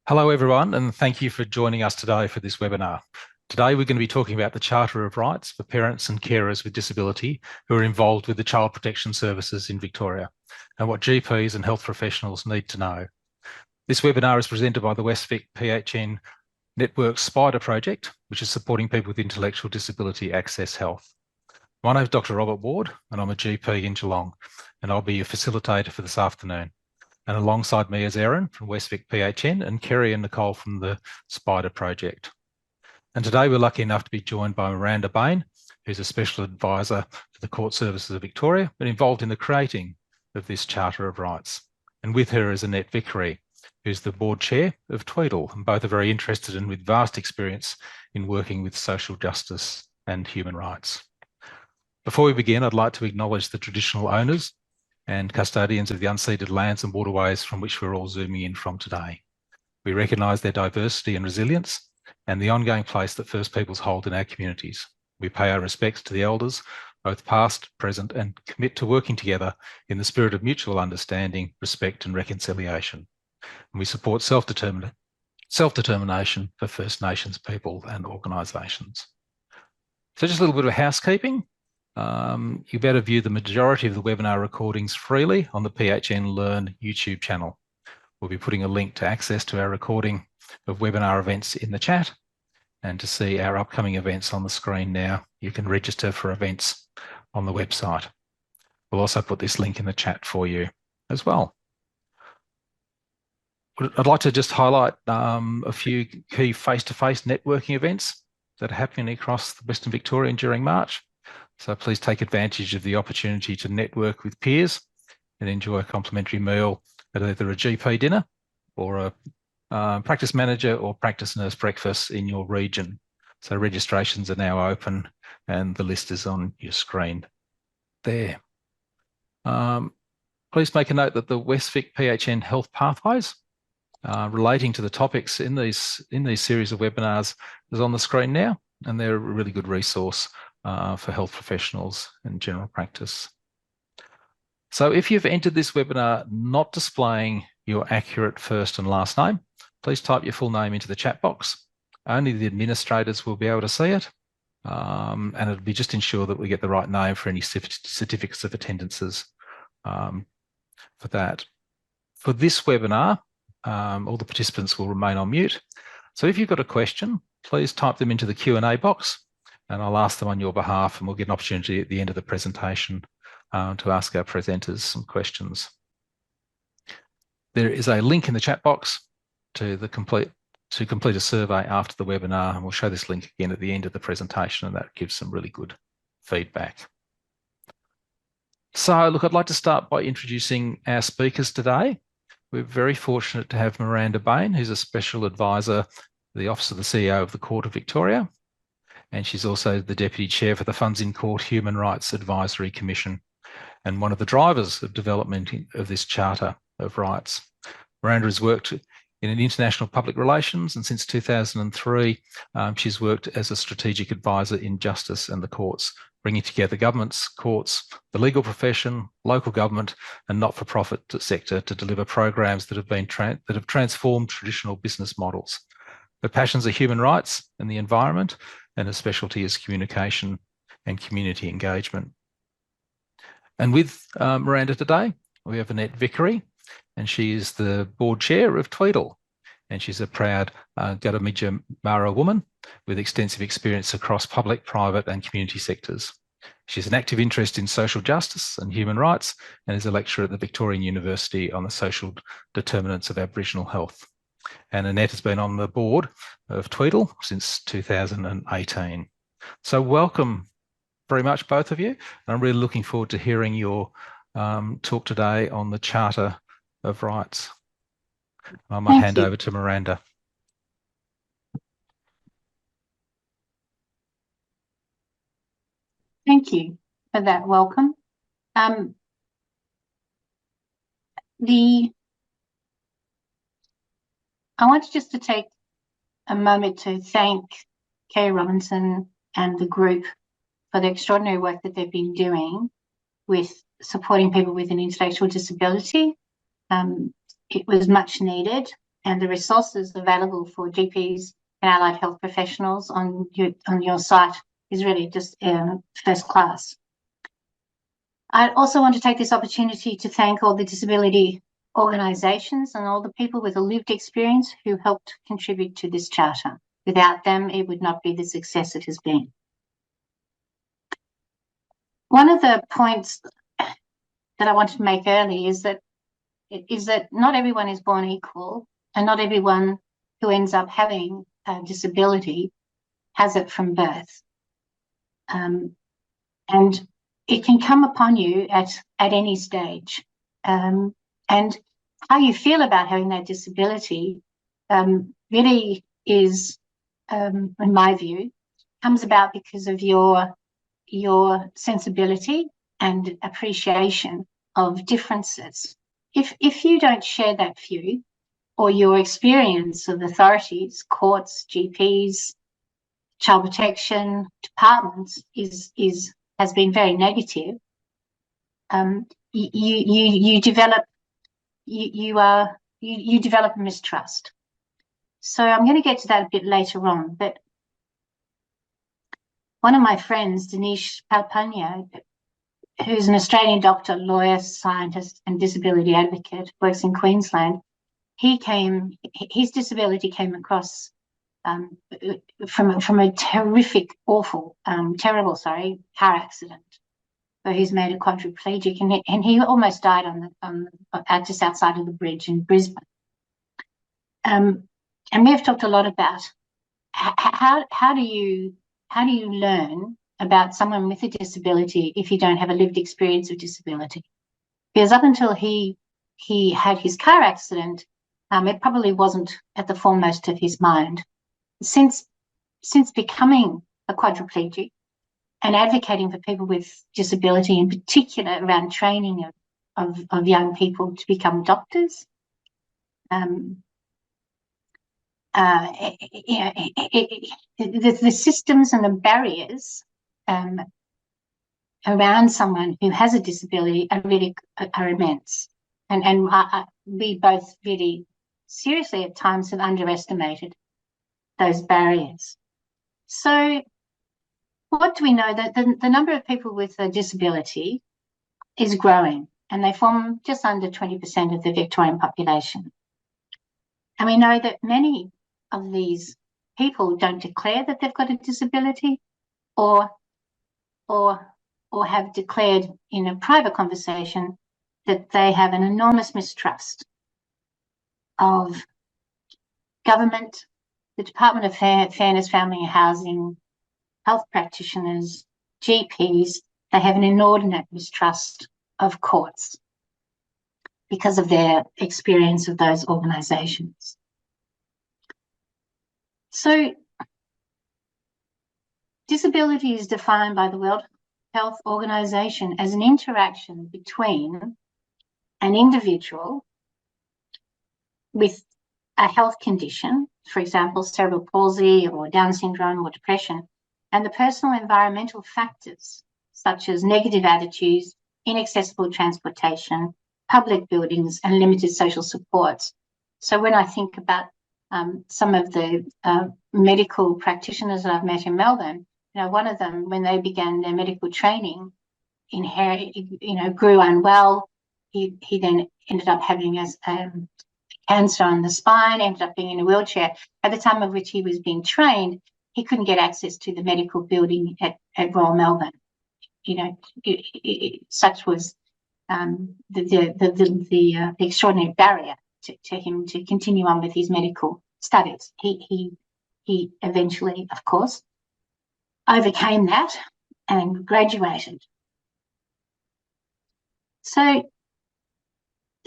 Hello everyone, and thank you for joining us today for this webinar. Today we're going to be talking about the Charter of Rights for parents and carers with disability who are involved with the child protection services in Victoria and what GPs and health professionals need to know. This webinar is presented by the Westvic PHN Network Spider project, which is supporting people with intellectual disability access health. My name is Dr. Robert Ward and I'm a GP in Geelong, and I'll be your facilitator for this afternoon. And alongside me is Erin from Westvic PHN and Kerry and Nicole from the Spider project. And today we're lucky enough to be joined by Miranda Bain, who's a special advisor to the Court Services of Victoria, but involved in the creating of this Charter of Rights. And with her is Annette Vickery, who's the board chair of Tweedle, and both are very interested and with vast experience in working with social justice and human rights. Before we begin, I'd like to acknowledge the traditional owners and custodians of the unceded lands and waterways from which we're all zooming in from today. We recognise their diversity and resilience and the ongoing place that First Peoples hold in our communities. We pay our respects to the elders, both past, present, and commit to working together in the spirit of mutual understanding, respect and reconciliation. And we support self-determination for First Nations people and organisations. So just a little bit of housekeeping. You better view the majority of the webinar recordings freely on the PHN Learn YouTube channel. We'll be putting a link to access to our recording of webinar events in the chat, and to see our upcoming events on the screen now, you can register for events on the website. We'll also put this link in the chat for you as well. I'd like to just highlight a few key face-to-face networking events that are happening across Western Victoria during March. So please take advantage of the opportunity to network with peers and enjoy a complimentary meal at either a GP dinner or a practice manager or practice nurse breakfast in your region. So registrations are now open and the list is on your screen there. Please make a note that the Westvic PHN Health Pathways relating to the topics in these series of webinars is on the screen now, and they're a really good resource for health professionals and general practice. So if you've entered this webinar not displaying your accurate first and last name, please type your full name into the chat box. Only the administrators will be able to see it, and it'll be just ensure that we get the right name for any certificates of attendances for that. For this webinar, all the participants will remain on mute. So if you've got a question, please type them into the Q&A box, and I'll ask them on your behalf, and we'll get an opportunity at the end of the presentation to ask our presenters some questions. There is a link in the chat box to complete a survey after the webinar, and we'll show this link again at the end of the presentation, and that gives some really good feedback. So look, I'd like to start by introducing our speakers today. We're very fortunate to have Miranda Bain, who's a special advisor to the Office of the CEO of the Court of Victoria, and she's also the Deputy Chair for the Funds in Court Human Rights Advisory Commission, and one of the drivers of development of this Charter of Rights. Miranda has worked in international public relations, and since 2003, she's worked as a strategic advisor in justice and the courts, bringing together governments, courts, the legal profession, local government, and not-for-profit sector to deliver programs that have transformed traditional business models. Her passions are human rights and the environment, and her specialty is communication and community engagement. And with Miranda today, we have Annette Vickery, and she is the board chair of Tweedle, and she's a proud Gadimitja Mara woman with extensive experience across public, private and community sectors. She's an active interest in social justice and human rights, and is a lecturer at the Victorian University on the social determinants of Aboriginal health. And Annette has been on the board of Tweedle since 2018. So welcome very much, both of you. And I'm really looking forward to hearing your talk today on the Charter of Rights. I might hand over to Miranda. Thank you for that welcome. I want just to take a moment to thank Kay Robinson and the group for the extraordinary work that they've been doing with supporting people with an intellectual disability. It was much needed, and the resources available for GPs and allied health professionals on your site is really just first class. I also want to take this opportunity to thank all the disability organisations and all the people with a lived experience who helped contribute to this charter. Without them, it would not be the success it has been. One of the points that I wanted to make early is that not everyone is born equal, and not everyone who ends up having a disability has it from birth. And it can come upon you at any stage. And how you feel about having that disability really is, in my view, comes about because of your sensibility and appreciation of differences. If you don't share that view, or your experience of authorities, courts, GPs, child protection departments has been very negative, you develop a mistrust. So I'm going to get to that a bit later on, but one of my friends, Denise Palpagno, who's an Australian doctor, lawyer, scientist, and disability advocate, works in Queensland, his disability came across from a terrific, awful, terrible car accident where he's made a quadriplegic, and he almost died just outside of the bridge in Brisbane. And we have talked a lot about how do you learn about someone with a disability if you don't have a lived experience of disability? Because up until he had his car accident, it probably wasn't at the foremost of his mind. Since becoming a quadriplegic and advocating for people with disability, in particular around training of young people to become doctors, the systems and the barriers around someone who has a disability are immense, and we both really seriously at times have underestimated those barriers. So what do we know? That the number of people with a disability is growing, and they form just under 20% of the Victorian population. And we know that many of these people don't declare that they've got a disability, or have declared in a private conversation that they have an enormous mistrust of government, the Department of Fairness, Family and Housing, health practitioners, GPs. They have an inordinate mistrust of courts because of their experience of those organisations. So disability is defined by the World Health Organization as an interaction between an individual with a health condition, for example, cerebral palsy or Down syndrome or depression, and the personal environmental factors such as negative attitudes, inaccessible transportation, public buildings, and limited social supports. So when I think about some of the medical practitioners that I've met in Melbourne, one of them, when they began their medical training, grew unwell. He then ended up having cancer on the spine, ended up being in a wheelchair. At the time of which he was being trained, he couldn't get access to the medical building at Royal Melbourne. Such was the extraordinary barrier to him to continue on with his medical studies. He eventually, of course, overcame that and graduated.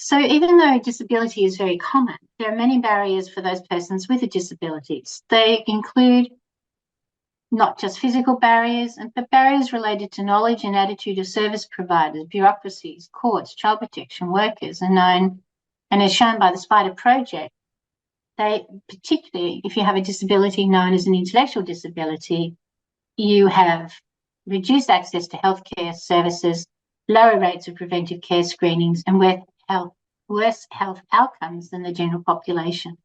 So even though disability is very common, there are many barriers for those persons with disabilities. They include not just physical barriers, but barriers related to knowledge and attitude of service providers, bureaucracies, courts, child protection workers are known, and as shown by the SPIDER project, they, particularly if you have a disability known as an intellectual disability, you have reduced access to healthcare services, lower rates of preventive care screenings, and worse health outcomes than the general population.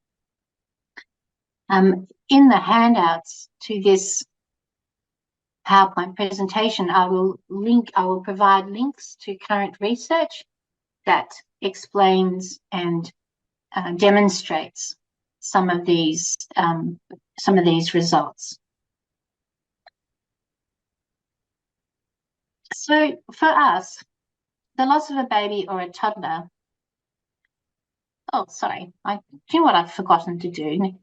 In the handouts to this PowerPoint presentation, I will provide links to current research that explains and demonstrates some of these results. So for us, the loss of a baby or a toddler. Oh, sorry. Do you know what I've forgotten to do,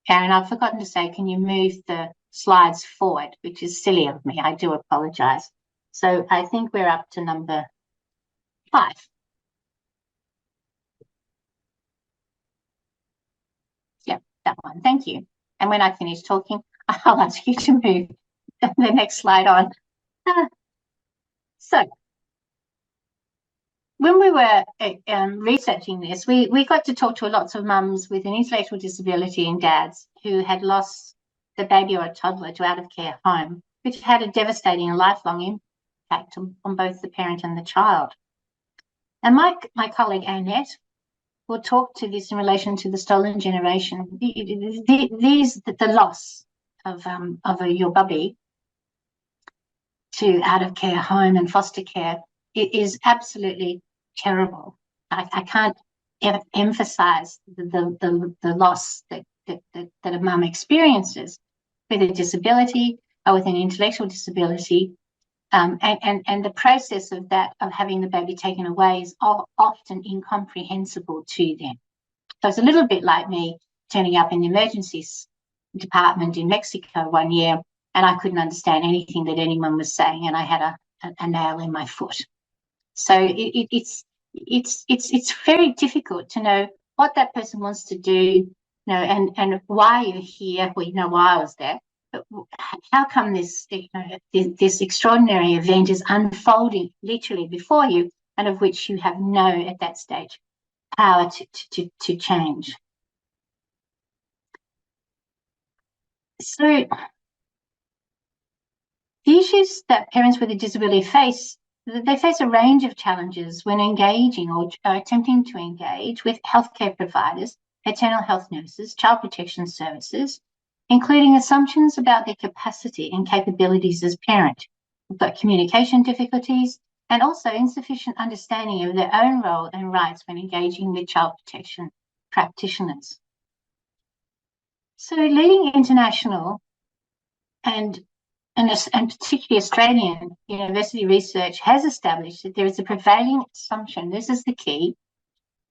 Karen? I've forgotten to say, can you move the slides forward, which is silly of me. I do apologise. So I think we're up to number 5. Yep, that one. Thank you. And when I finish talking, I'll ask you to move the next slide on. So when we were researching this, we got to talk to lots of mums with an intellectual disability and dads who had lost the baby or a toddler to out-of-care home, which had a devastating and lifelong impact on both the parent and the child. And my colleague Annette will talk to this in relation to the stolen generation. The loss of your bubby to out-of-care home and foster care, it is absolutely terrible. I can't emphasize the loss that a mum experiences with a disability or with an intellectual disability, and the process of having the baby taken away is often incomprehensible to them. So it's a little bit like me turning up in the emergency department in Mexico one year, and I couldn't understand anything that anyone was saying, and I had a nail in my foot. So it's very difficult to know what that person wants to do, and why you're here. Well, you know why I was there, but how come this extraordinary event is unfolding literally before you, and of which you have no, at that stage, power to change. So the issues that parents with a disability face, they face a range of challenges when engaging or attempting to engage with healthcare providers, maternal health nurses, child protection services, including assumptions about their capacity and capabilities as parent. We've got communication difficulties and also insufficient understanding of their own role and rights when engaging with child protection practitioners. So leading international and particularly Australian university research has established that there is a prevailing assumption, this is the key,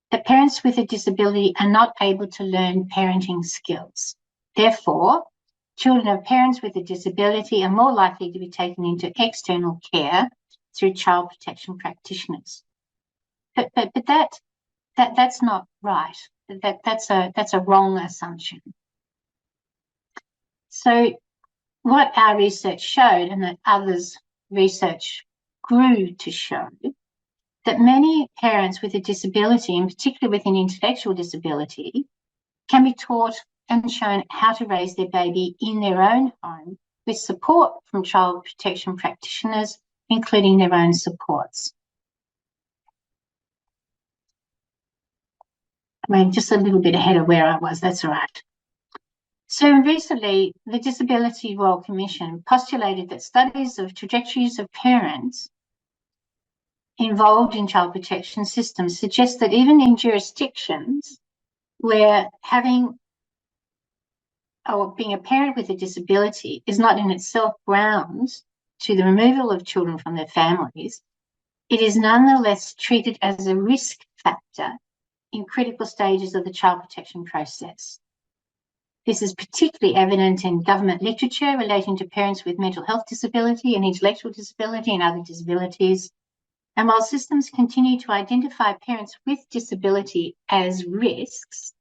that parents with a disability are not able to learn parenting skills. Therefore, children of parents with a disability are more likely to be taken into external care through child protection practitioners. But that's not right. That's a wrong assumption. So what our research showed, and that others' research grew to show, that many parents with a disability, in particular with an intellectual disability, can be taught and shown how to raise their baby in their own home with support from child protection practitioners, including their own supports. I mean, just a little bit ahead of where I was, that's all right. So recently, the Disability Royal Commission postulated that studies of trajectories of parents involved in child protection systems suggest that even in jurisdictions where having or being a parent with a disability is not in itself grounds to the removal of children from their families, it is nonetheless treated as a risk factor in critical stages of the child protection process. This is particularly evident in government literature relating to parents with mental health disability and intellectual disability and other disabilities. And while systems continue to identify parents with disability as risks,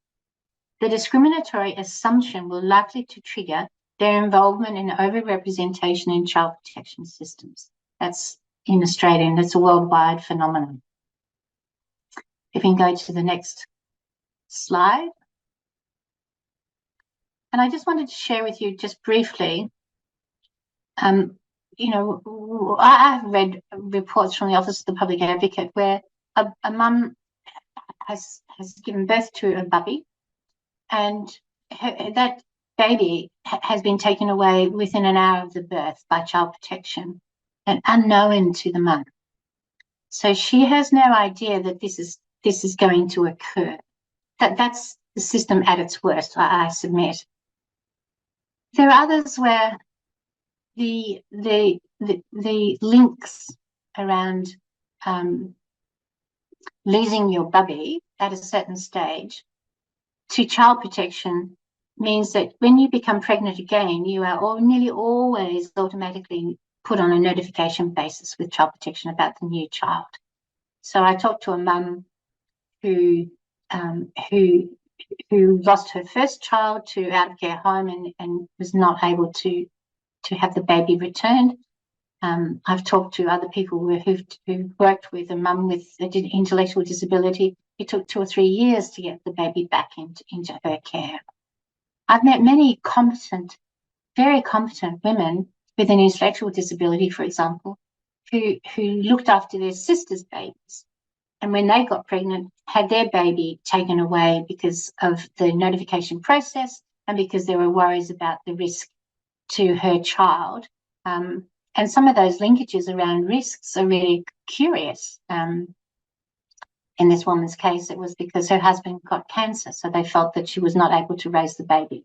the discriminatory assumption will likely to trigger their involvement in overrepresentation in child protection systems. That's in Australia, and that's a worldwide phenomenon. If we can go to the next slide. And I just wanted to share with you just briefly, I've read reports from the Office of the Public Advocate where a mum has given birth to a bubby, and that baby has been taken away within an hour of the birth by child protection and unknown to the mum. So she has no idea that this is going to occur. That's the system at its worst, I submit. There are others where the links around losing your bubby at a certain stage to child protection means that when you become pregnant again, you are nearly always automatically put on a notification basis with child protection about the new child. So I talked to a mum who lost her first child to out of care home and was not able to have the baby returned. I've talked to other people who worked with a mum with an intellectual disability. It took 2 or 3 years to get the baby back into her care. I've met many competent, very competent women with an intellectual disability, for example, who looked after their sister's babies. And when they got pregnant, had their baby taken away because of the notification process and because there were worries about the risk to her child. And some of those linkages around risks are really curious. In this woman's case, it was because her husband got cancer, so they felt that she was not able to raise the baby.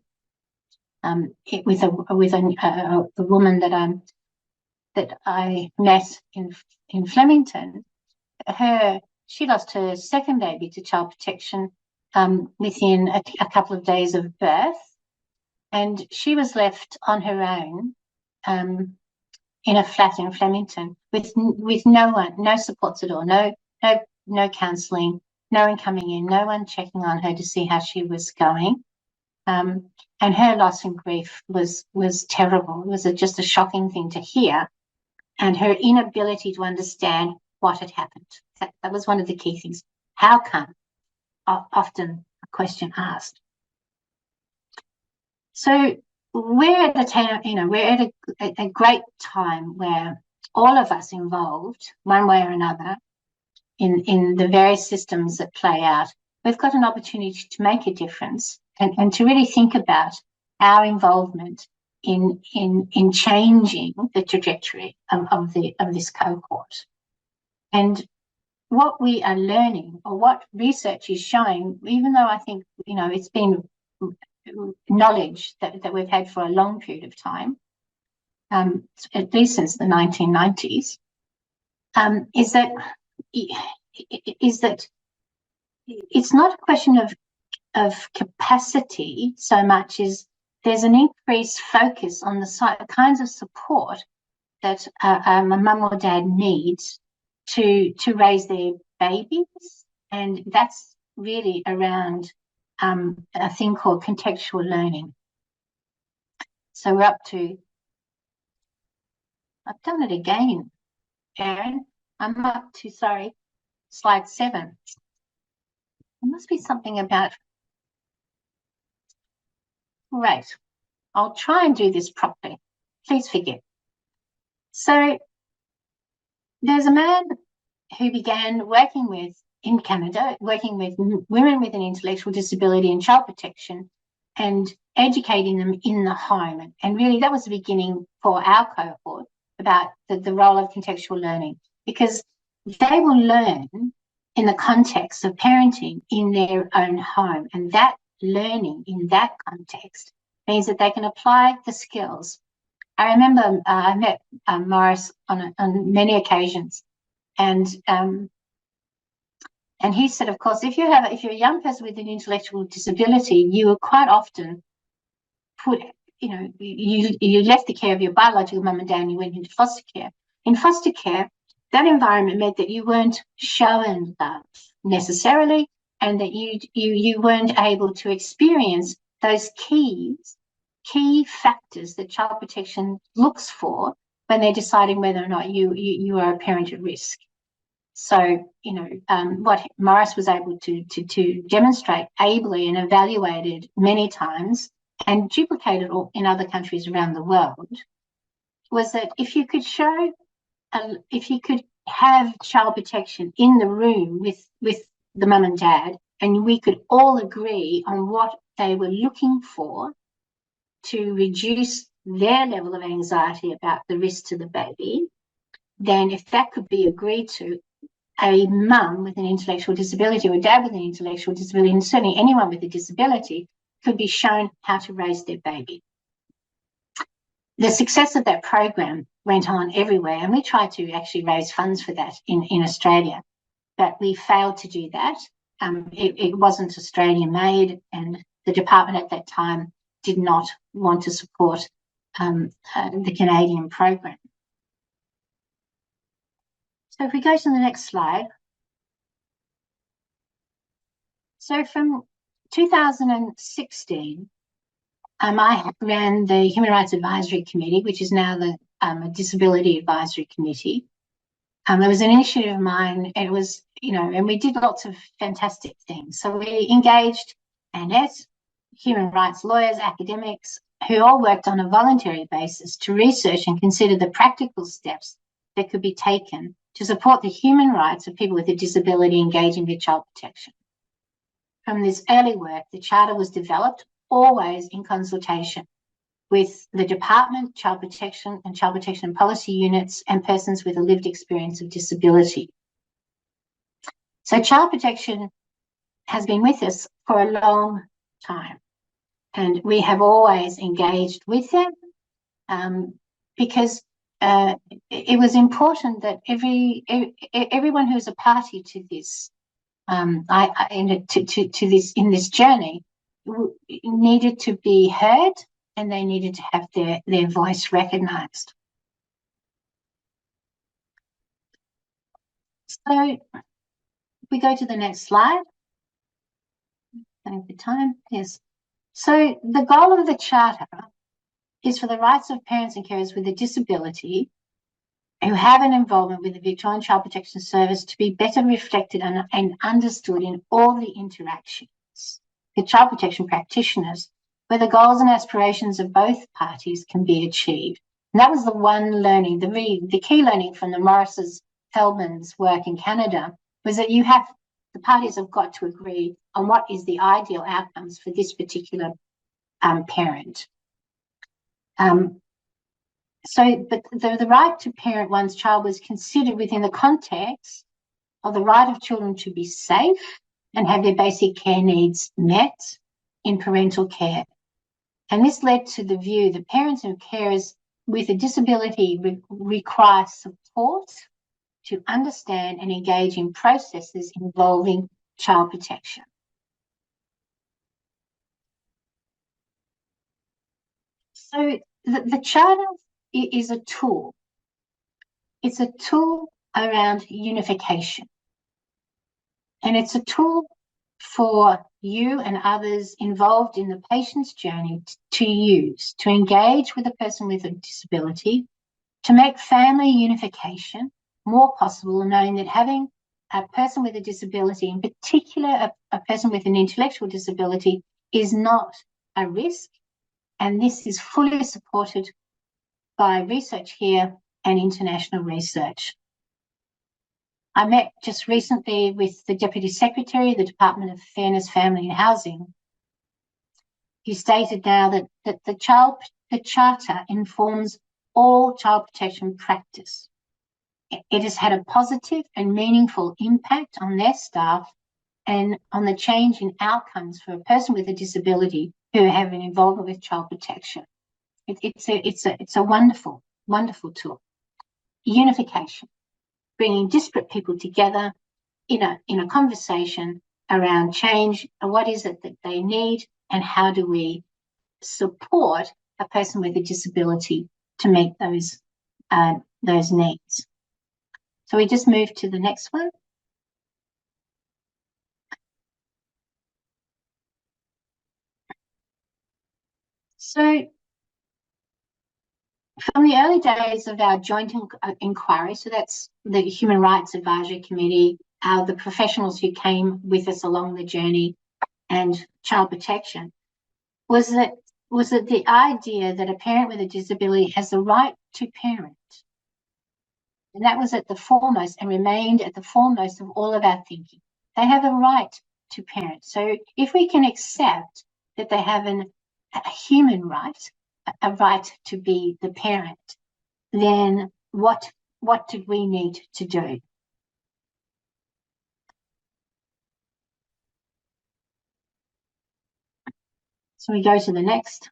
With a woman that I met in Flemington, she lost her second baby to child protection within a couple of days of birth, and she was left on her own in a flat in Flemington with no one, no supports at all, no counselling, no one coming in, no one checking on her to see how she was going. And her loss and grief was terrible. It was just a shocking thing to hear, and her inability to understand what had happened. That was one of the key things. How come? Often a question asked. So we're at a great time where all of us involved, one way or another, in the various systems that play out, we've got an opportunity to make a difference and to really think about our involvement in changing the trajectory of this cohort. And what we are learning, or what research is showing, even though I think it's been knowledge that we've had for a long period of time, at least since the 1990s, is that it's not a question of capacity so much as there's an increased focus on the kinds of support that a mum or dad needs to raise their babies, and that's really around a thing called contextual learning. So we're up to, I've done it again, Erin. I'm up to, sorry, slide 7. There must be something about, right, I'll try and do this properly. Please forgive. So there's a man who began working with, in Canada, working with women with an intellectual disability and child protection and educating them in the home. And really that was the beginning for our cohort about the role of contextual learning, because they will learn in the context of parenting in their own home. And that learning in that context means that they can apply the skills. I remember I met Morris on many occasions, and he said, of course, if you're a young person with an intellectual disability, you are quite often put, you left the care of your biological mum and dad and you went into foster care. In foster care, that environment meant that you weren't shown love necessarily, and that you weren't able to experience those key factors that child protection looks for when they're deciding whether or not you are a parent at risk. So, what Morris was able to demonstrate ably and evaluated many times and duplicated in other countries around the world was that if you could have child protection in the room with the mum and dad, and we could all agree on what they were looking for, to reduce their level of anxiety about the risk to the baby, then if that could be agreed to, a mum with an intellectual disability or a dad with an intellectual disability, and certainly anyone with a disability, could be shown how to raise their baby. The success of that program went on everywhere, and we tried to actually raise funds for that in Australia, but we failed to do that. It wasn't Australian made, and the department at that time did not want to support the Canadian program. So if we go to the next slide. So from 2016, I ran the Human Rights Advisory Committee, which is now the Disability Advisory Committee. There was an initiative of mine, and it was, and we did lots of fantastic things. So we engaged Annette, human rights lawyers, academics, who all worked on a voluntary basis to research and consider the practical steps that could be taken to support the human rights of people with a disability engaging with child protection. From this early work, the Charter was developed always in consultation with the Department, Child Protection and Child Protection Policy Units, and persons with a lived experience of disability. So child protection has been with us for a long time, and we have always engaged with them because it was important that everyone who's a party to this, in this journey, needed to be heard, and they needed to have their voice recognised. So we go to the next slide. Thank you for time. Yes. So the goal of the Charter is for the rights of parents and carers with a disability who have an involvement with the Victorian Child Protection Service to be better reflected and understood in all the interactions with child protection practitioners, where the goals and aspirations of both parties can be achieved. And that was the one learning, the key learning from the Morris's Feldman's work in Canada, was that the parties have got to agree on what is the ideal outcomes for this particular parent. But the right to parent one's child was considered within the context of the right of children to be safe and have their basic care needs met in parental care. And this led to the view that parents and carers with a disability require support to understand and engage in processes involving child protection. So the Charter is a tool. It's a tool around unification. And it's a tool for you and others involved in the patient's journey to use, to engage with a person with a disability, to make family unification more possible, knowing that having a person with a disability, in particular a person with an intellectual disability, is not a risk. And this is fully supported by research here and international research. I met just recently with the Deputy Secretary of the Department of Fairness, Family and Housing, who stated now that the Charter informs all child protection practice. It has had a positive and meaningful impact on their staff and on the change in outcomes for a person with a disability who have an involvement with child protection. It's a wonderful, wonderful tool. Unification, bringing disparate people together in a conversation around change, and what is it that they need, and how do we support a person with a disability to meet those needs. So we just move to the next one. So from the early days of our joint inquiry, so that's the Human Rights Advisory Committee, the professionals who came with us along the journey, and child protection, was that the idea that a parent with a disability has the right to parent. And that was at the foremost and remained at the foremost of all of our thinking. They have a right to parent. So if we can accept that they have a human right a right to be the parent, then what did we need to do? So we go to the next.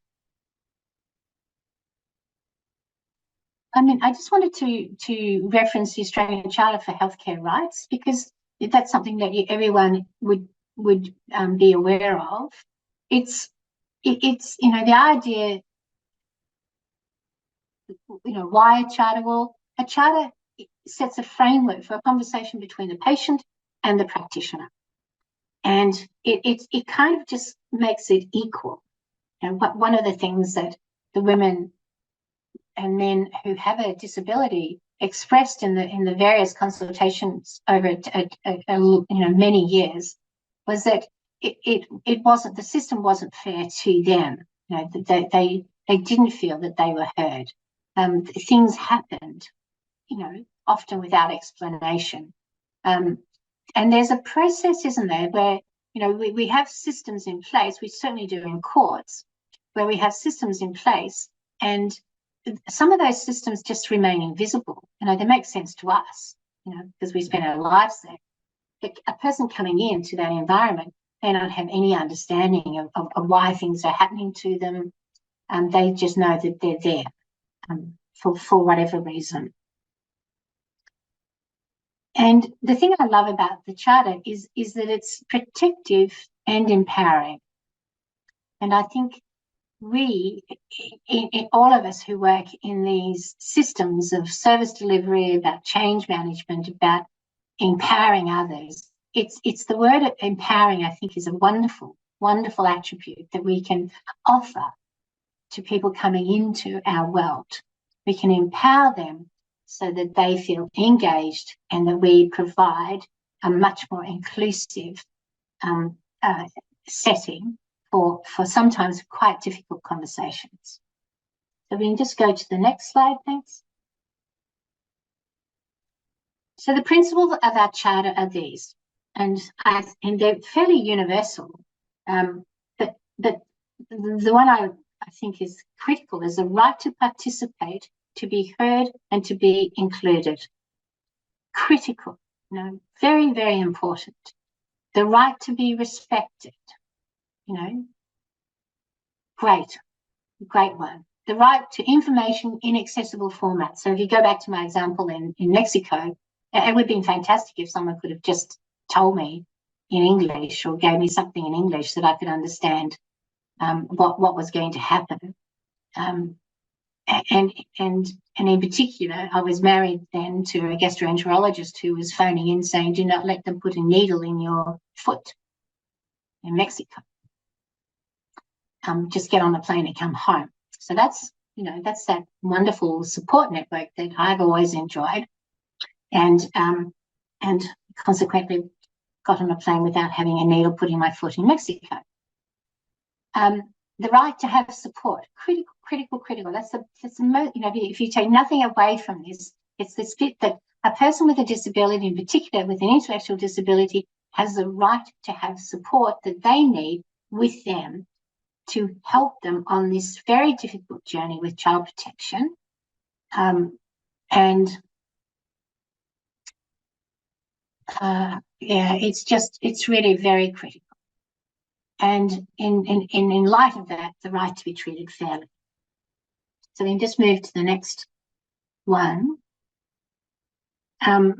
I mean, I just wanted to reference the Australian Charter for Healthcare Rights, because that's something that everyone would be aware of. It's the idea, why a charter? Well, a charter sets a framework for a conversation between the patient and the practitioner, and it kind of just makes it equal. And one of the things that the women and men who have a disability expressed in the various consultations over many years was that it wasn't, the system wasn't fair to them. They didn't feel that they were heard. Things happened, often without explanation. And there's a process, isn't there, where we have systems in place. We certainly do in courts, where we have systems in place, and some of those systems just remain invisible. They make sense to us, because we spend our lives there. But a person coming into that environment may not have any understanding of why things are happening to them. They just know that they're there for whatever reason. And the thing I love about the Charter is that it's protective and empowering. And I think all of us who work in these systems of service delivery, about change management, about empowering others, it's the word empowering, I think, is a wonderful, wonderful attribute that we can offer to people coming into our world. We can empower them so that they feel engaged, and that we provide a much more inclusive setting for sometimes quite difficult conversations. So we can just go to the next slide, thanks. So the principles of our charter are these, and they're fairly universal. But the one I think is critical is the right to participate, to be heard, and to be included. Critical, very, very important. The right to be respected, great one. The right to information in accessible format. So if you go back to my example in Mexico, it would have been fantastic if someone could have just told me in English, or gave me something in English that I could understand what was going to happen. And in particular, I was married then to a gastroenterologist who was phoning in saying, do not let them put a needle in your foot in Mexico. Just get on a plane and come home. So that's that wonderful support network that I've always enjoyed, and consequently got on a plane without having a needle put in my foot in Mexico. The right to have support, critical. That's the most, if you take nothing away from this, it's this bit that a person with a disability, in particular with an intellectual disability, has the right to have support that they need with them to help them on this very difficult journey with child protection. It's really very critical. And in light of that, the right to be treated fairly. So we can just move to the next one. I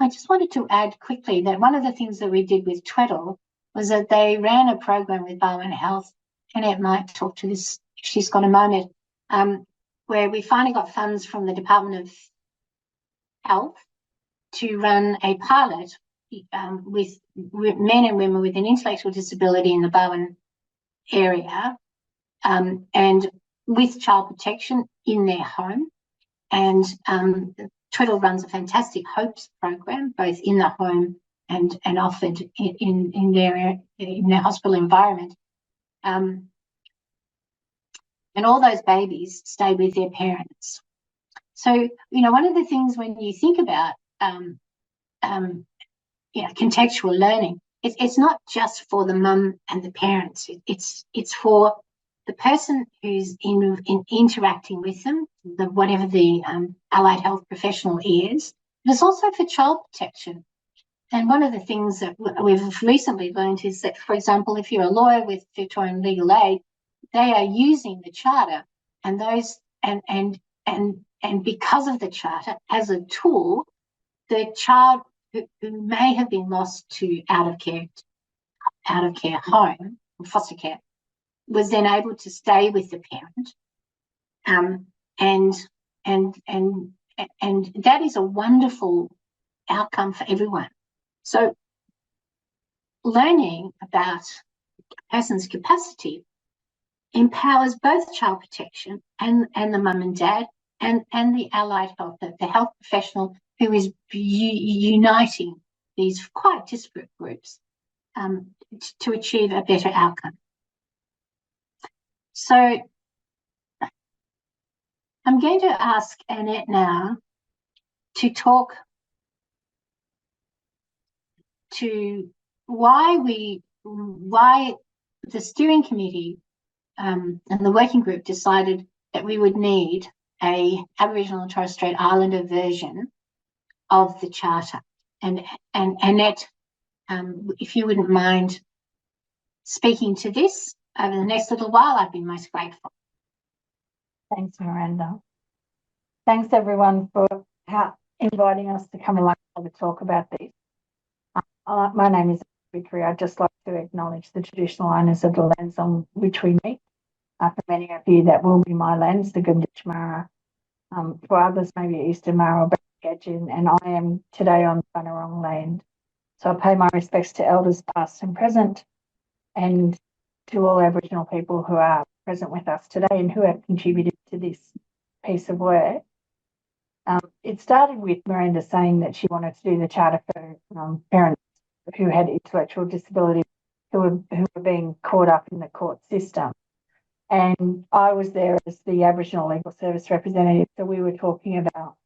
just wanted to add quickly that one of the things that we did with Tweddle was that they ran a program with Bain Health, and it might talk to this if she's got a moment, where we finally got funds from the Department of Health to run a pilot with men and women with an intellectual disability in the Bain area, and with child protection in their home. And Tweddle runs a fantastic HOPES program, both in the home and offered in their hospital environment. And all those babies stay with their parents. So, one of the things when you think about contextual learning. It's not just for the mum and the parents. It's for the person who's in interacting with them, whatever the allied health professional is. But it's also for child protection. And one of the things that we've recently learned is that, for example, if you're a lawyer with Victorian Legal Aid, they are using the Charter and because of the Charter as a tool, the child who may have been lost to out of care home, foster care, was then able to stay with the parent, and that is a wonderful outcome for everyone. So, learning about a person's capacity empowers both child protection and the mum and dad and the allied health, the health professional who is uniting these quite disparate groups to achieve a better outcome. So I'm going to ask Annette now to talk to why the steering committee and the working group decided that we would need a Aboriginal and Torres Strait Islander version of the Charter. And Annette, if you wouldn't mind speaking to this over the next little while, I'd be most grateful. Thanks, Miranda. Thanks, everyone, for inviting us to come along to talk about this. My name is Vickery. I'd just like to acknowledge the traditional owners of the lands on which we meet. For many of you, that will be my lands, the Gunditj Mara. For others, maybe Eastern Mara or Gadgin, and I am today on Bunurong land. So I pay my respects to elders past and present, and to all Aboriginal people who are present with us today and who have contributed to this piece of work. It started with Miranda saying that she wanted to do the Charter for parents who had intellectual disabilities who were being caught up in the court system. And I was there as the Aboriginal Legal Service representative, so we were talking about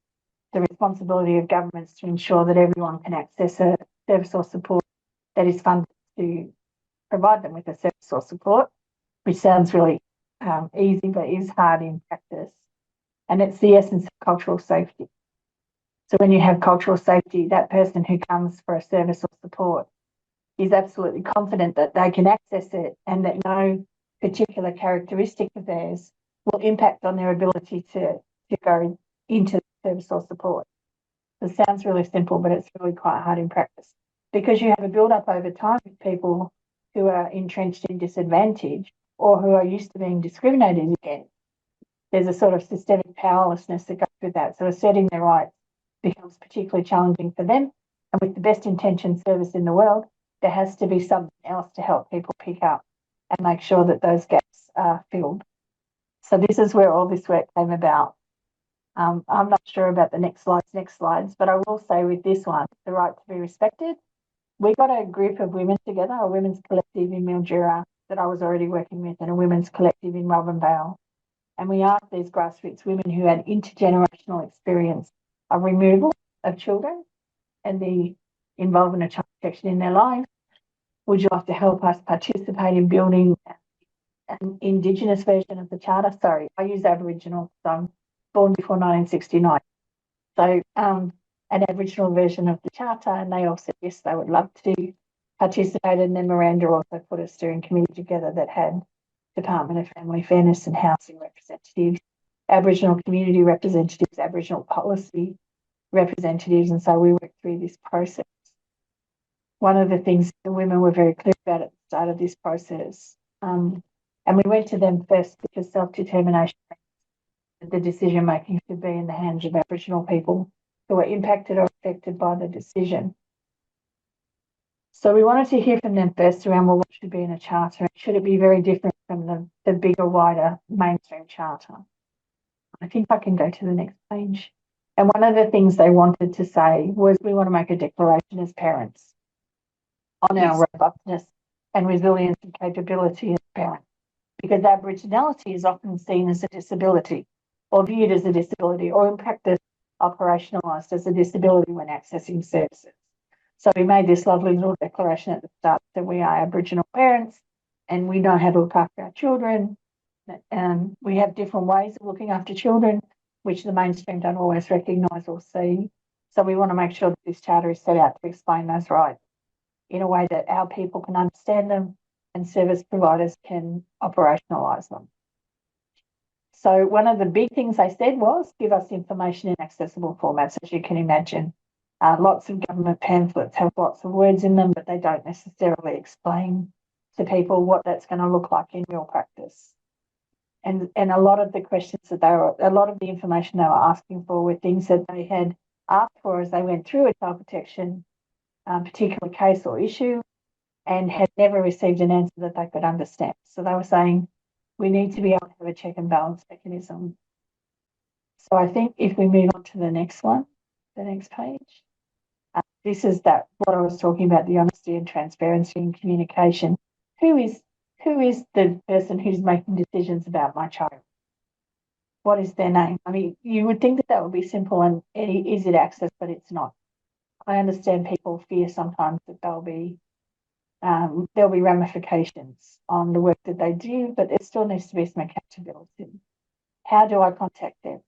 the responsibility of governments to ensure that everyone can access a service or support that is funded to provide them with a service or support, which sounds really easy but is hard in practice. And it's the essence of cultural safety. So when you have cultural safety, that person who comes for a service or support is absolutely confident that they can access it and that no particular characteristic of theirs will impact on their ability to go into the service or support. It sounds really simple, but it's really quite hard in practice because you have a build-up over time with people who are entrenched in disadvantage or who are used to being discriminated against. There's a sort of systemic powerlessness that goes with that. So asserting their rights becomes particularly challenging for them. And with the best intentioned service in the world, there has to be something else to help people pick up and make sure that those gaps are filled. So this is where all this work came about. I'm not sure about the next slides, but I will say with this one, the right to be respected. We got a group of women together, a women's collective in Mildura that I was already working with and a women's collective in Melbourne Vale. And we asked these grassroots women who had intergenerational experience of removal of children and the involvement of child protection in their lives, would you like to help us participate in building an Indigenous version of the Charter? Sorry, I use Aboriginal, so I'm born before 1969. So an Aboriginal version of the Charter, and they all said yes, they would love to participate. And then Miranda also put a steering committee together that had Department of Family Fairness and Housing representatives, Aboriginal community representatives, Aboriginal policy representatives, and so we worked through this process. One of the things the women were very clear about at the start of this process, and we went to them first because self-determination, the decision-making should be in the hands of Aboriginal people who are impacted or affected by the decision. So we wanted to hear from them first around, well, what should be in a charter? Should it be very different from the bigger, wider mainstream charter? I think I can go to the next page. And one of the things they wanted to say was we want to make a declaration as parents on our robustness and resilience and capability as parents, because Aboriginality is often seen as a disability or viewed as a disability or in practice operationalised as a disability when accessing services. So we made this lovely little declaration at the start that we are Aboriginal parents and we know how to look after our children. We have different ways of looking after children, which the mainstream don't always recognise or see. So we want to make sure that this charter is set out to explain those rights in a way that our people can understand them and service providers can operationalise them. So one of the big things they said was give us information in accessible formats, as you can imagine. Lots of government pamphlets have lots of words in them, but they don't necessarily explain to people what that's going to look like in real practice. And a lot of the questions that a lot of the information they were asking for were things that they had asked for as they went through a child protection particular case or issue and had never received an answer that they could understand. So they were saying, we need to be able to have a check and balance mechanism. So I think if we move on to the next one, the next page, this is what I was talking about, the honesty and transparency and communication. Who is the person who's making decisions about my child? What is their name? I mean, you would think that would be simple and easy to access, but it's not. I understand people fear sometimes that there'll be ramifications on the work that they do, but there still needs to be some accountability. How do I contact them?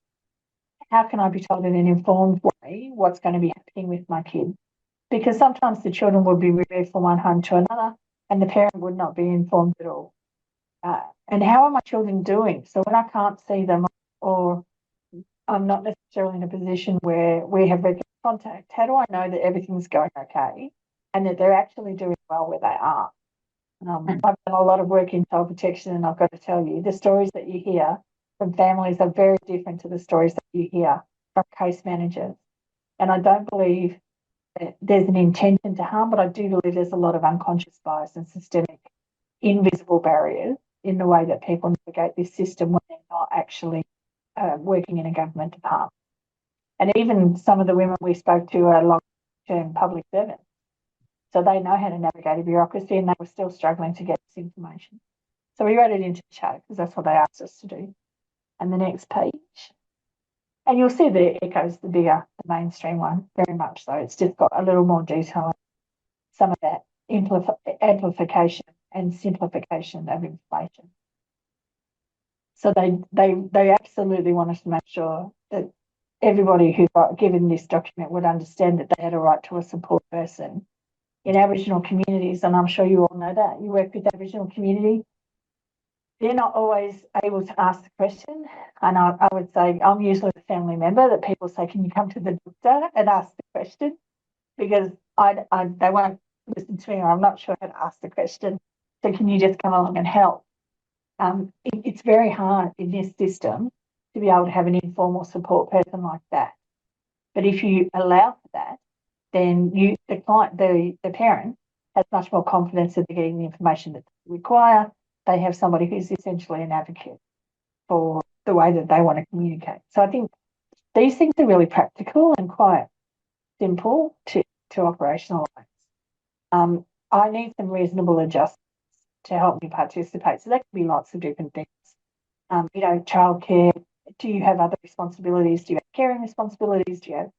How can I be told in an informed way what's going to be happening with my kid? Because sometimes the children will be removed from one home to another and the parent would not be informed at all. And how are my children doing? So when I can't see them or I'm not necessarily in a position where we have regular contact, how do I know that everything's going okay and that they're actually doing well where they are? I've done a lot of work in child protection and I've got to tell you, the stories that you hear from families are very different to the stories that you hear from case managers. And I don't believe that there's an intention to harm, but I do believe there's a lot of unconscious bias and systemic invisible barriers in the way that people navigate this system when they're not actually working in a government department. And even some of the women we spoke to are long-term public servants. So they know how to navigate a bureaucracy and they were still struggling to get this information. So we wrote it into the charter because that's what they asked us to do. And the next page. And you'll see that it echoes the mainstream one, very much so. It's just got a little more detail, some of that amplification and simplification of information. So they absolutely want us to make sure that everybody who got given this document would understand that they had a right to a support person. In Aboriginal communities, and I'm sure you all know that, you work with Aboriginal community, they're not always able to ask the question. And I would say I'm usually the family member that people say, can you come to the doctor and ask the question? Because they won't listen to me or I'm not sure how to ask the question. So can you just come along and help? It's very hard in this system to be able to have an informal support person like that. But if you allow for that, then the parent has much more confidence that they're getting the information that they require. They have somebody who's essentially an advocate for the way that they want to communicate. So I think these things are really practical and quite simple to operationalise. I need some reasonable adjustments to help me participate. So that can be lots of different things. Childcare. Do you have other responsibilities? Do you have caring responsibilities? Do you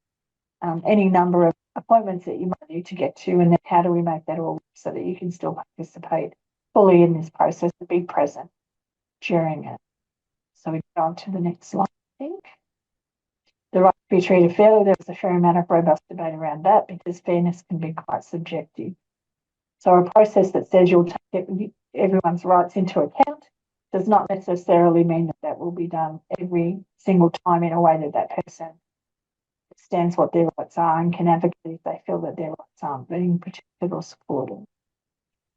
have any number of appointments that you might need to get to? And then how do we make that all work so that you can still participate fully in this process and be present during it? So we go on to the next slide, I think. The right to be treated fairly, there was a fair amount of robust debate around that because fairness can be quite subjective. So a process that says you'll take everyone's rights into account does not necessarily mean that will be done every single time in a way that person understands what their rights are and can advocate if they feel that their rights aren't being protected or supported.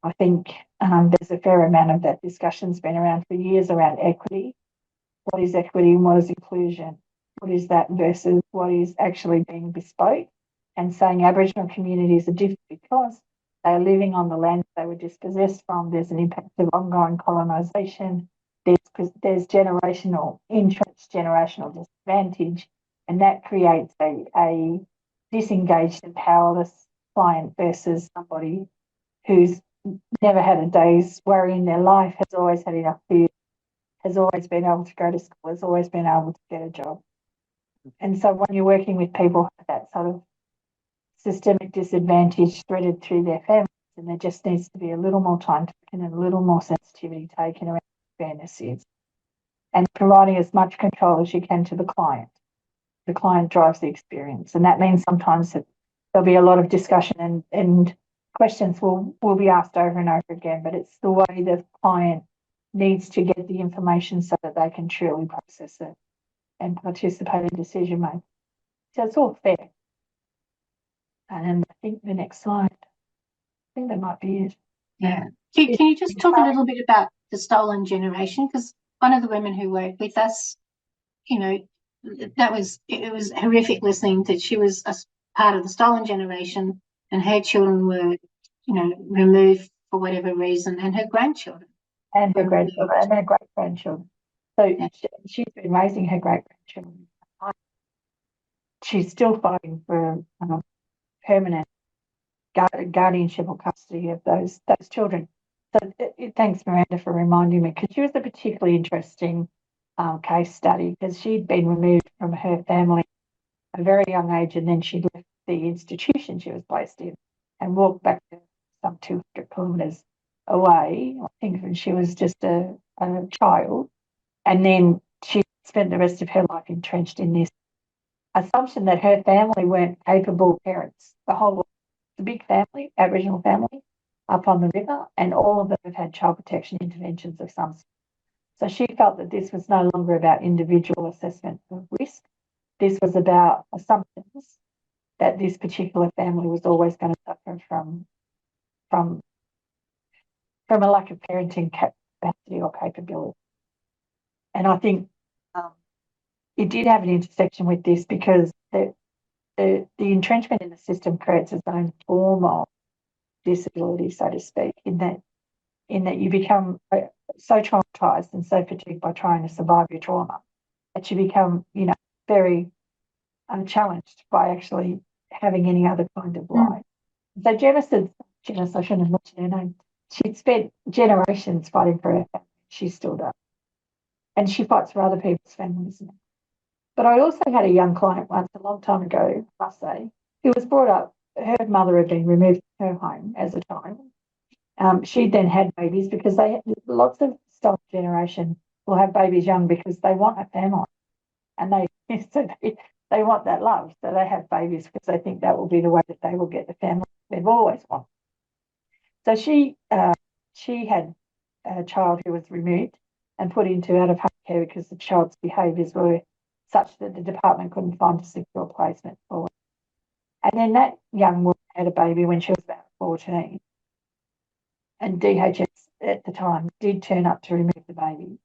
I think there's a fair amount of that discussion's been around for years around equity. What is equity and what is inclusion? What is that versus what is actually being bespoke? And saying Aboriginal communities are different because they are living on the land they were dispossessed from. There's an impact of ongoing colonisation. There's generational interest, generational disadvantage, and that creates a disengaged and powerless client versus somebody who's never had a day's worry in their life, has always had enough food, has always been able to go to school, has always been able to get a job. And so when you're working with people with that sort of systemic disadvantage threaded through their families, and there just needs to be a little more time taken and a little more sensitivity taken around fairness is, and providing as much control as you can to the client. The client drives the experience, and that means sometimes that there'll be a lot of discussion and questions will be asked over and over again, but it's the way the client needs to get the information so that they can truly process it and participate in decision making. So it's all fair. And I think the next slide, I think that might be it. Yeah. Can you just talk a little bit about the stolen generation? Because one of the women who worked with us, you know, it was horrific listening that she was a part of the stolen generation and her children were, you know, removed for whatever reason, and her grandchildren. And her grandchildren and her great grandchildren. So yeah. She's been raising her great grandchildren. She's still fighting for permanent guardianship or custody of those children. So thanks, Miranda, for reminding me, because she was a particularly interesting case study, because she'd been removed from her family at a very young age, and then she left the institution she was placed in and walked back to some 200 kilometres away, I think, when she was just a child. And then she spent the rest of her life entrenched in this assumption that her family weren't capable parents. The big family, Aboriginal family, up on the river, and all of them have had child protection interventions of some sort. So she felt that this was no longer about individual assessment of risk. This was about assumptions that this particular family was always going to suffer from a lack of parenting capacity or capability. And I think it did have an intersection with this, because the entrenchment in the system creates its own form of disability, so to speak, in that you become so traumatised and so fatigued by trying to survive your trauma that you become, you know, very challenged by actually having any other kind of life. So Janice, I shouldn't have mentioned her name. She'd spent generations fighting for her family. She still does. And she fights for other people's families now. But I also had a young client once, a long time ago, I must say, who was brought up, her mother had been removed from her home as a child. She then had babies, because lots of stolen generation will have babies young because they want a family, and they want that love. So they have babies because they think that will be the way that they will get the family they've always wanted. So she had a child who was removed and put into out-of-home care because the child's behaviours were such that the department couldn't find a secure placement for her. And then that young woman had a baby when she was about 14. And DHS at the time did turn up to remove the baby,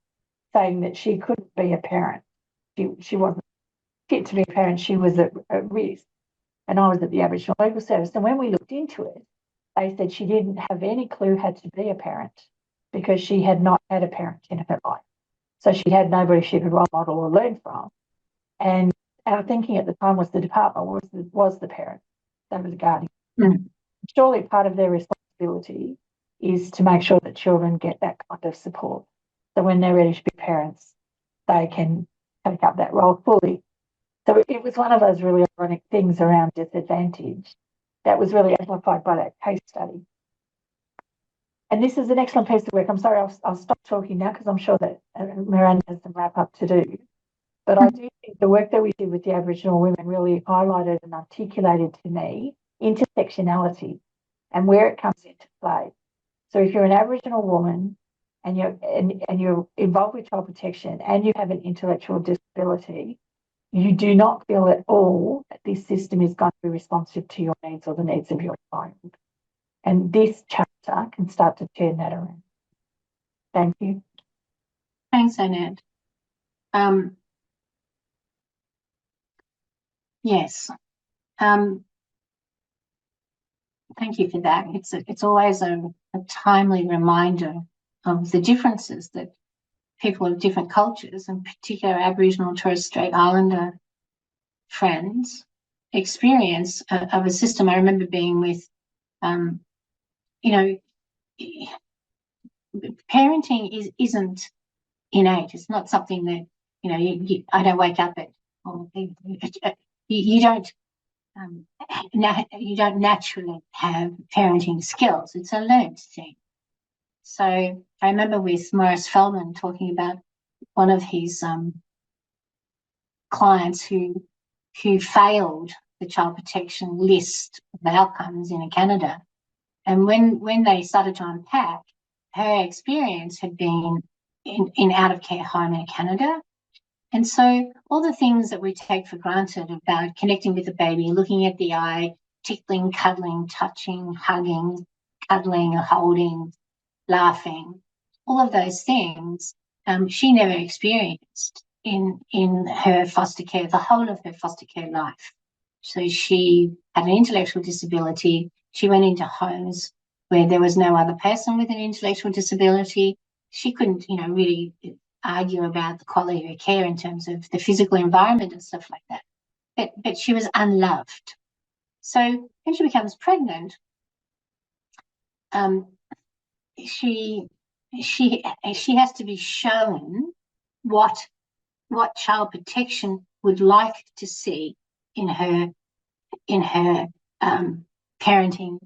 saying that she couldn't be a parent. She wasn't fit to be a parent. She was at risk. And I was at the Aboriginal Legal Service. And when we looked into it, they said she didn't have any clue how to be a parent, because she had not had a parent in her life. So she had nobody she could role model or learn from. And our thinking at the time was the department was the parent. They were the guardian. Surely part of their responsibility is to make sure that children get that kind of support. So when they're ready to be parents, they can take up that role fully. So it was one of those really ironic things around disadvantage that was really amplified by that case study. And this is an excellent piece of work. I'm sorry, I'll stop talking now, because I'm sure that Miranda has some wrap up to do. But I do think the work that we did with the Aboriginal women really highlighted and articulated to me intersectionality and where it comes into play. So if you're an Aboriginal woman and you're involved with child protection and you have an intellectual disability, you do not feel at all that this system is going to be responsive to your needs or the needs of your child. And this chapter can start to turn that around. Thank you. Thanks, Annette. Yes. Thank you for that. It's always a timely reminder of the differences that people of different cultures, in particular Aboriginal and Torres Strait Islander friends, experience of a system. I remember being with, you know, parenting isn't innate. It's not something that, you know, I don't wake up at, or you don't you don't naturally have parenting skills. It's a learned thing. So I remember with Maurice Feldman talking about one of his clients who failed the child protection list of outcomes in Canada. And when they started to unpack, her experience had been in out-of-care home in Canada. And so all the things that we take for granted about connecting with the baby, looking at the eye, tickling, cuddling, touching, hugging, cuddling, holding, laughing, all of those things, she never experienced in her foster care, the whole of her foster care life. So she had an intellectual disability. She went into homes where there was no other person with an intellectual disability. She couldn't, really argue about the quality of her care in terms of the physical environment and stuff like that. But she was unloved. So when she becomes pregnant, she has to be shown what child protection would like to see in her parenting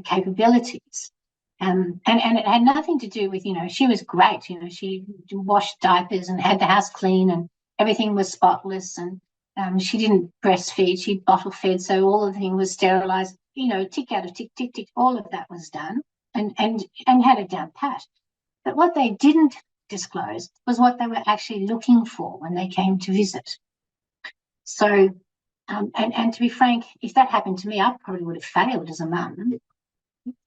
capabilities. And it had nothing to do with, she was great. She washed diapers and had the house clean and everything was spotless, and she didn't breastfeed, she bottle fed, so all of the thing was sterilized, tick out of tick, tick, tick, all of that was done and had it down pat. But what they didn't disclose was what they were actually looking for when they came to visit. So, and to be frank, if that happened to me, I probably would have failed as a mum,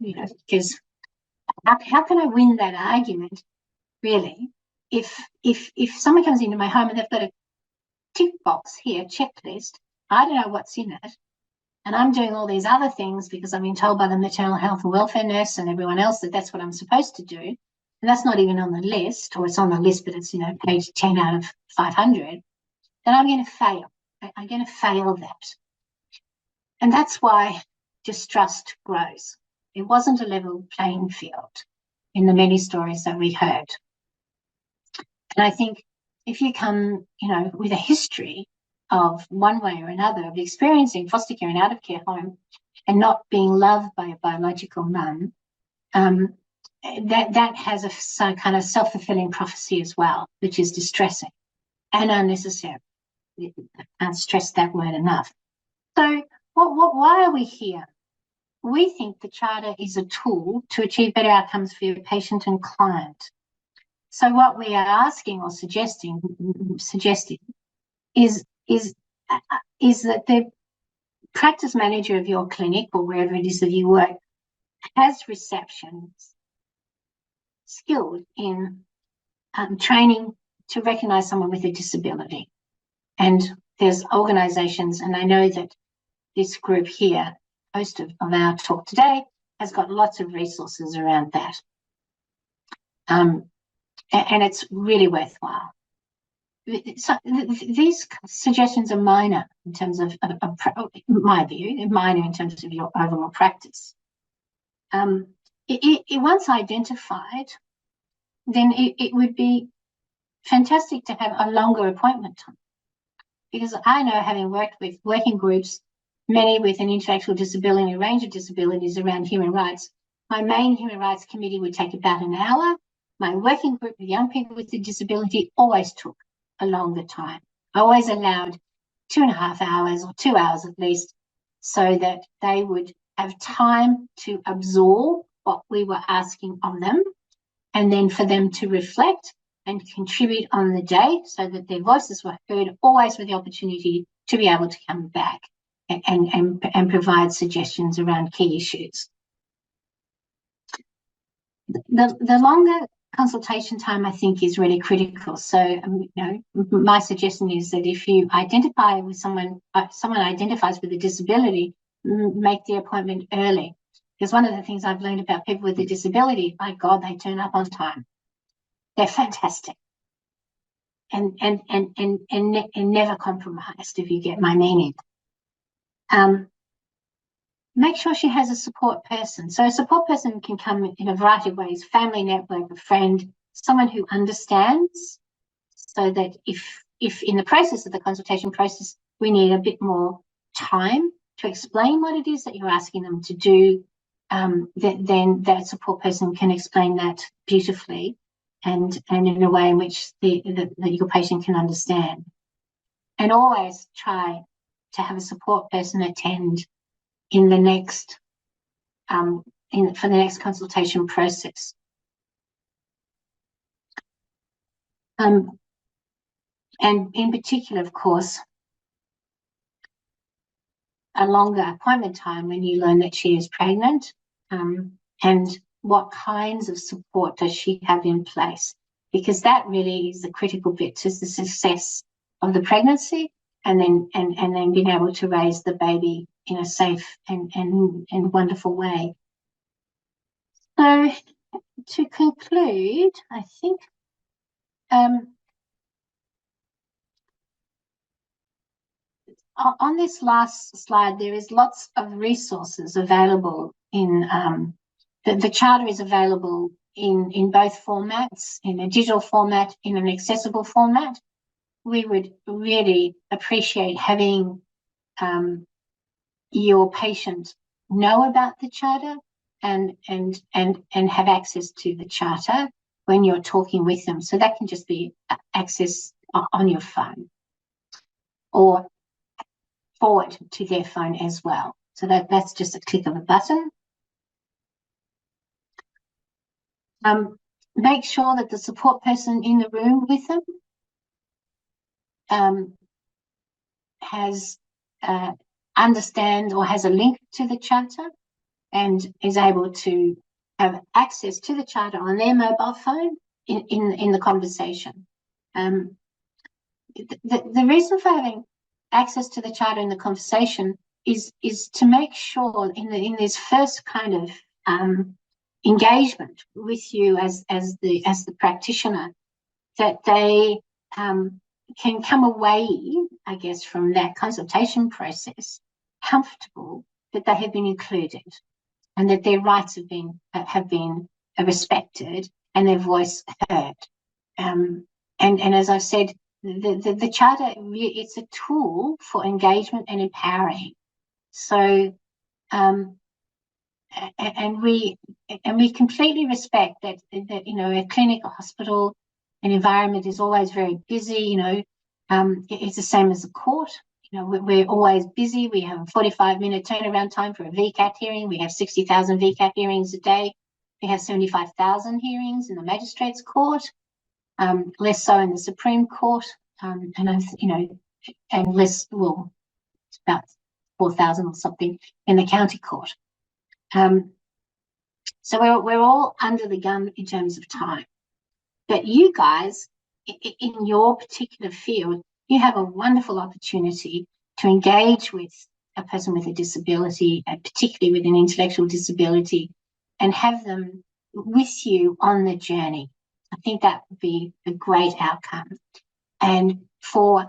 because how can I win that argument, really, if someone comes into my home and they've got a tick box here, checklist, I don't know what's in it, and I'm doing all these other things because I've been told by the maternal health and welfare nurse and everyone else that that's what I'm supposed to do, and that's not even on the list, or it's on the list, but it's, page 10 out of 500, then I'm going to fail. I'm going to fail that. And that's why distrust grows. It wasn't a level playing field in the many stories that we heard. And I think if you come, with a history of one way or another of experiencing foster care and out of care home and not being loved by a biological mum, that has a kind of self-fulfilling prophecy as well, which is distressing and unnecessary. I can't stress that word enough. So why are we here? We think the Charter is a tool to achieve better outcomes for your patient and client. So what we are asking or suggesting is that the practice manager of your clinic or wherever it is that you work has receptions skilled in training to recognise someone with a disability. And there's organisations, and I know that this group here, host of our talk today, has got lots of resources around that. And it's really worthwhile. So these suggestions are minor in terms of my view, minor in terms of your overall practice. Once identified, then it would be fantastic to have a longer appointment time, because I know, having worked with working groups, many with an intellectual disability, a range of disabilities around human rights, my main human rights committee would take about an hour. My working group with young people with a disability always took a longer time. I always allowed 2.5 hours or 2 hours at least, so that they would have time to absorb what we were asking of them, and then for them to reflect and contribute on the day so that their voices were heard, always with the opportunity to be able to come back and provide suggestions around key issues. The longer consultation time, I think, is really critical. So, my suggestion is that if you identify with someone identifies with a disability, make the appointment early. Because one of the things I've learned about people with a disability, my God, they turn up on time. They're fantastic. And never compromised, if you get my meaning. Make sure she has a support person. So a support person can come in a variety of ways: family network, a friend, someone who understands, so that if in the process of the consultation process we need a bit more time to explain what it is that you're asking them to do, then that support person can explain that beautifully and in a way in which your patient can understand. And always try to have a support person attend in the next for the next consultation process. And in particular, of course, a longer appointment time when you learn that she is pregnant, and what kinds of support does she have in place, because that really is the critical bit to the success of the pregnancy, and then being able to raise the baby in a safe and wonderful way. So to conclude, I think on this last slide, there is lots of resources available in the Charter is available in both formats, in a digital format, in an accessible format. We would really appreciate having your patient know about the Charter and have access to the Charter when you're talking with them. So that can just be access on your phone or forward to their phone as well. So that's just a click of a button. Make sure that the support person in the room with them understands or has a link to the Charter and is able to have access to the Charter on their mobile phone in the conversation. The reason for having access to the Charter in the conversation is to make sure in this first kind of engagement with you as the practitioner, that they can come away, I guess, from that consultation process comfortable that they have been included and that their rights have been respected and their voice heard. And as I've said, the Charter, it's a tool for engagement and empowering. So and we completely respect that a clinic, a hospital, an environment is always very busy. It's the same as a court. We're always busy. We have a 45-minute turnaround time for a VCAT hearing. We have 60,000 VCAT hearings a day. We have 75,000 hearings in the magistrates' court, less so in the Supreme Court, and less, well, it's about 4,000 or something in the county court. So we're all under the gun in terms of time. But you guys, in your particular field, you have a wonderful opportunity to engage with a person with a disability, and particularly with an intellectual disability, and have them with you on the journey. I think that would be a great outcome. And for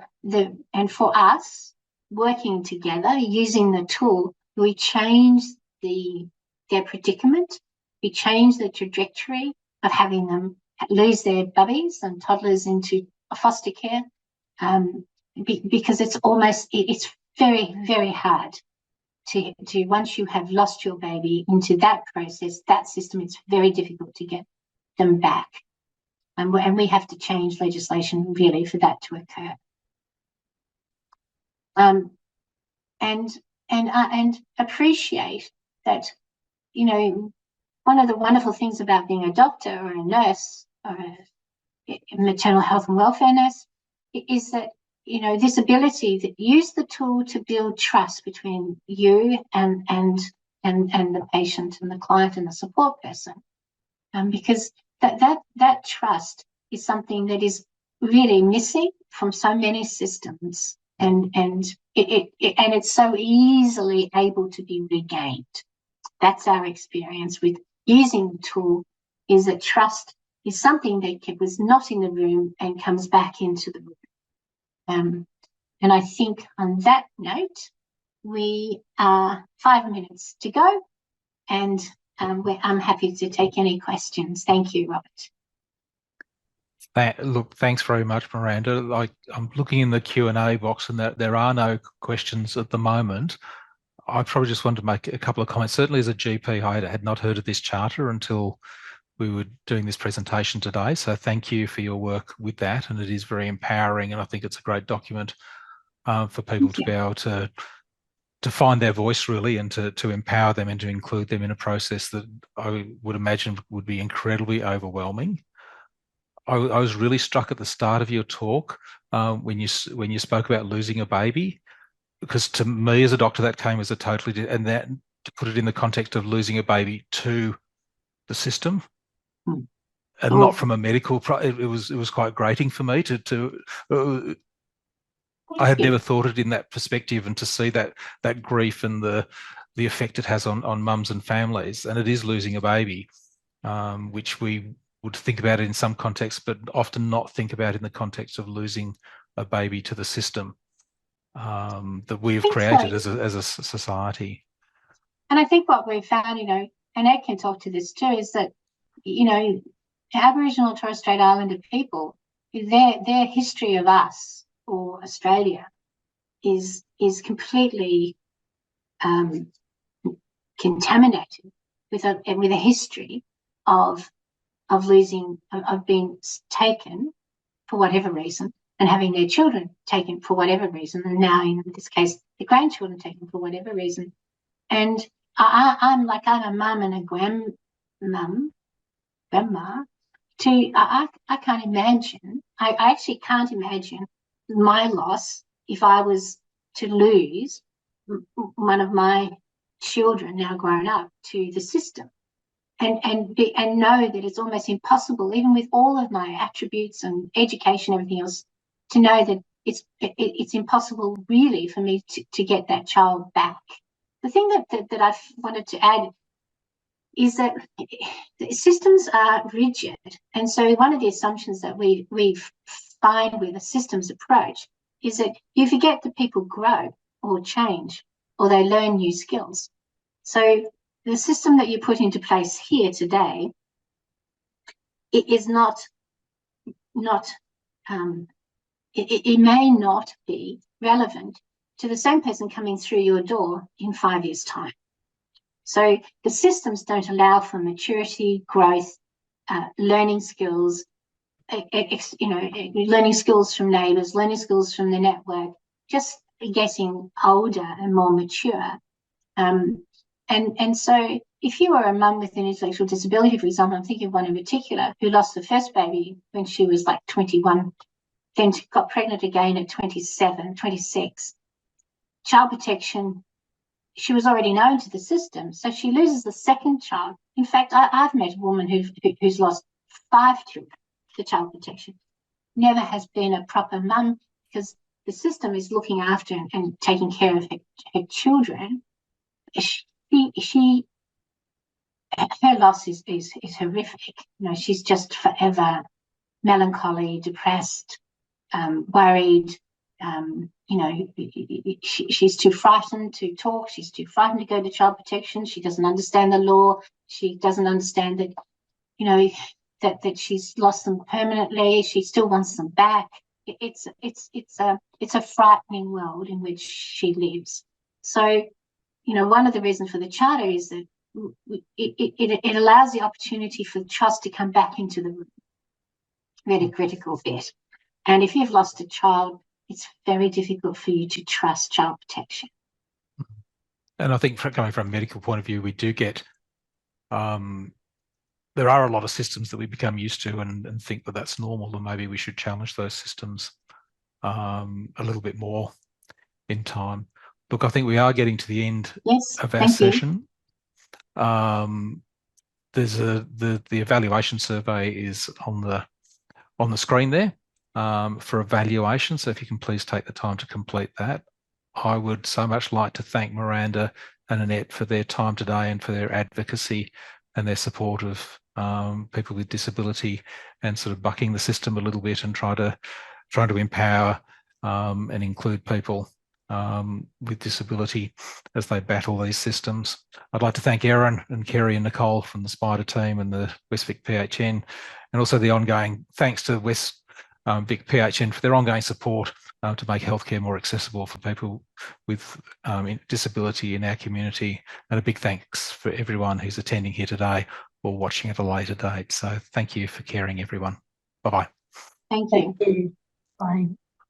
us working together using the tool, we change their predicament. We change the trajectory of having them lose their bubbies and toddlers into foster care, because it's very, very hard to once you have lost your baby into that process, that system, it's very difficult to get them back. And we have to change legislation really for that to occur. And appreciate that, one of the wonderful things about being a doctor or a nurse or a maternal health and welfare nurse is that, this ability that use the tool to build trust between you and the patient and the client and the support person. Because that trust is something that is really missing from so many systems, and it's so easily able to be regained. That's our experience with using the tool, is that trust is something that was not in the room and comes back into the room. And I think on that note, we are 5 minutes to go, and I'm happy to take any questions. Thank you, Robert. Look, thanks very much, Miranda. I'm looking in the Q&A box, and there are no questions at the moment. I probably just wanted to make a couple of comments. Certainly as a GP, I had not heard of this charter until we were doing this presentation today. So thank you for your work with that. And it is very empowering. And I think it's a great document for people to be able to find their voice really, and to empower them and to include them in a process that I would imagine would be incredibly overwhelming. I was really struck at the start of your talk when you spoke about losing a baby, because to me as a doctor that came as a totally, and that to put it in the context of losing a baby to the system and not from a medical, it was quite grating for me I had never thought it in that perspective, and to see that grief and the effect it has on mums and families. And it is losing a baby, which we would think about it in some contexts, but often not think about in the context of losing a baby to the system that we have created as a society. And I think what we've found, and Ed can talk to this too, is that, Aboriginal and Torres Strait Islander people, their history of us or Australia is completely contaminated with a history of losing, of being taken for whatever reason, and having their children taken for whatever reason, and now in this case the grandchildren taken for whatever reason. And I'm a mum and a grandma. I can't imagine. I actually can't imagine my loss if I was to lose one of my children now grown up to the system, and know that it's almost impossible, even with all of my attributes and education, everything else, to know that it's impossible really for me to get that child back. The thing that I wanted to add is that systems are rigid, and so one of the assumptions that we find with a systems approach is that you forget that people grow or change or they learn new skills. So the system that you put into place here today, it is it may not be relevant to the same person coming through your door in 5 years' time. So the systems don't allow for maturity, growth, learning skills, learning skills from neighbours, learning skills from the network, just getting older and more mature. And so if you were a mum with an intellectual disability, for example, I'm thinking of one in particular who lost the first baby when she was like 21, then got pregnant again at 27, 26. Child protection, she was already known to the system, so she loses the second child. In fact, I've met a woman who's lost 5 children to child protection. Never has been a proper mum because the system is looking after and taking care of her children. Her loss is horrific. She's just forever melancholy, depressed, worried. She's too frightened to talk. She's too frightened to go to child protection. She doesn't understand the law. She doesn't understand that, that she's lost them permanently. She still wants them back. It's a frightening world in which she lives. So, one of the reasons for the charter is that it allows the opportunity for trust to come back into the room. Really critical bit. And if you've lost a child, it's very difficult for you to trust child protection. And I think coming from a medical point of view, we do get, there are a lot of systems that we become used to and think that that's normal, and maybe we should challenge those systems a little bit more in time. Look, I think we are getting to the end of our session. There's the evaluation survey is on the screen there for evaluation. So if you can please take the time to complete that. I would so much like to thank Miranda and Annette for their time today and for their advocacy and their support of people with disability, and sort of bucking the system a little bit and trying to empower and include people with disability as they battle these systems. I'd like to thank Erin and Kerry and Nicole from the SPIDER team and the Westvic PHN, and also the ongoing thanks to West Vic PHN for their ongoing support to make healthcare more accessible for people with disability in our community. And a big thanks for everyone who's attending here today or watching at a later date. So thank you for caring, everyone. Bye-bye. Thank you. Thank you. Bye.